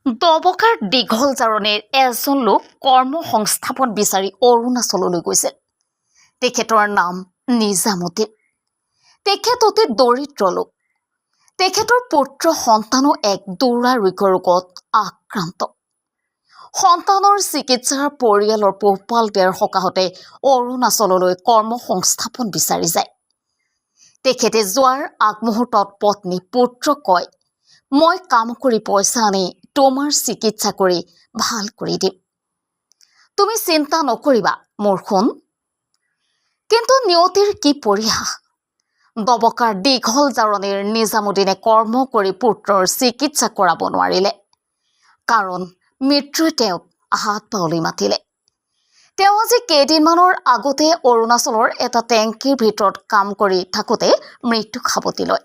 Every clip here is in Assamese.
দবকাৰ দীঘল জাৰণিৰ এজন লোক কৰ্মসংস্থাপন বিচাৰি অৰুণাচললৈ গৈছিল। তেখেতৰ নাম নিজামুদ্দিন। তেখেত অতি দৰিদ্ৰ লোক। তেখেতৰ পুত্ৰ সন্তানো এক দুৰাৰোগ্য ৰোগত আক্ৰান্ত। সন্তানৰ চিকিৎসাৰ পৰিয়ালৰ পোহপাল দিয়াৰ সকাহতে অৰুণাচললৈ কৰ্মসংস্থাপন বিচাৰি যায়। তেখেতে যোৱাৰ আগমুহূৰ্তত পত্নী পুত্ৰক কয়, মই কাম কৰি পইচা আনি তোমাৰ চিকিৎসা কৰি ভাল কৰি দিম, তুমি চিন্তা নকৰিবা মোৰ সোণ। কিন্তু নিয়তিৰ কি পৰিহাস! দবকাৰ দীঘল জাৰণিৰ নিজামুদ্দিনে কৰ্ম কৰি পুত্ৰৰ চিকিৎসা কৰাব নোৱাৰিলে, কাৰণ মৃত্যুৱে তেওঁক হাত পাৱলি মাতিলে। তেওঁ আজি কেইদিনমানৰ আগতে অৰুণাচলৰ এটা টেংকিৰ ভিতৰত কাম কৰি থাকোঁতে মৃত্যুক সাৱটি লয়।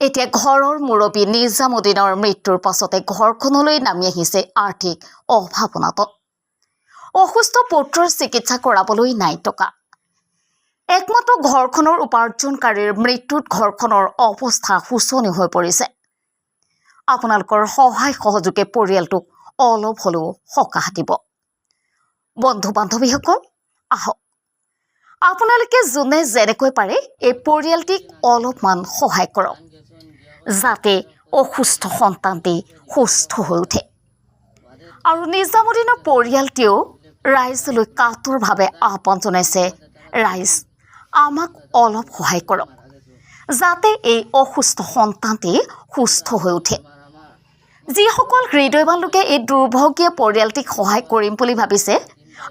এতিয়া ঘৰৰ মুৰব্বী নিজামুদ্দিনৰ মৃত্যুৰ পাছতে ঘৰখনলৈ নামি আহিছে আৰ্থিক অভাৱনাতন। অসুস্থ পুত্ৰৰ চিকিৎসা কৰাবলৈ নাই টকা। একমাত্ৰ ঘৰখনৰ উপাৰ্জনকাৰীৰ মৃত্যুত ঘৰখনৰ অৱস্থা শোচনীয় হৈ পৰিছে। আপোনালোকৰ সহায় সহযোগে পৰিয়ালটোক অলপ হ'লেও সকাহ দিব। বন্ধু বান্ধৱীসকল, আহক আপোনালোকে যোনে যেনেকৈ পাৰে এই পৰিয়ালটিক অলপমান সহায় কৰক, যাতে অসুস্থ সন্তানটি সুস্থ হৈ উঠে। আৰু নিজামুদ্দিনৰ পৰিয়ালটিও ৰাইজলৈ কাতৰভাৱে আহ্বান জনাইছে, ৰাইজ আমাক অলপ সহায় কৰক, যাতে এই অসুস্থ সন্তানটি সুস্থ হৈ উঠে। যিসকল হৃদয়ৱান লোকে এই দুৰ্ভগীয়া পৰিয়ালটিক সহায় কৰিম বুলি ভাবিছে,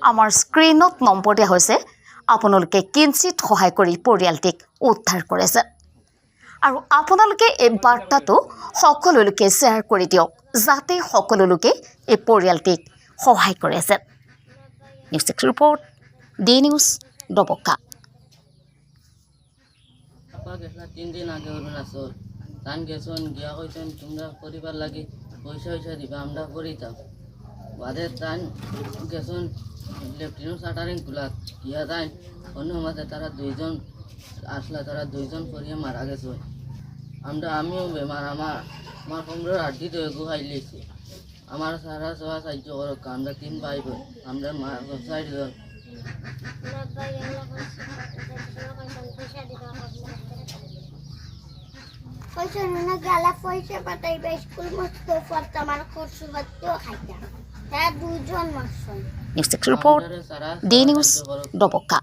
আমাৰ স্ক্ৰীণত নম্বৰ দিয়া হৈছে, আপোনালোকে কিঞ্চিত সহায় কৰি পৰিয়ালটিক উদ্ধাৰ কৰিছে। আৰু আপোনালোকে এই বাৰ্তাটো সকলোলৈকে শ্বেয়াৰ কৰি দিয়ক, যাতে সকলো লোকে এই পৰিয়ালটিক সহায় কৰিছে। News desk report, D news Doboka. তিনদিন আগে অরুণাচল তান গেছেন গিয়া কইছেন তোমরা পরিবার লাগে পয়সা দিবা আমরা করি দাও বাদে তান গেছেন লেফটেন্যান্ট সাটারিং কুলাত গিয়া তাই অন্য মাঝে তারা দুইজন আসলা, তারা দুইজন পরিয়ে মারা গেছে। আমিও বেমার, আমার কোমরের হাড্ডি তো গুহাই লিয়েছি। আমার সারা সবাই সাহায্য করো, আমরা 3 ভাই বোন, আমরা মা সাইড দল। পয়সা না গেলে পয়সা পাঠাইবে স্কুল মস্ত পড়তে আমার খরচ বাচ্চাও খাইতাম। তারা দুজন মাস news desk report, D news দবকা।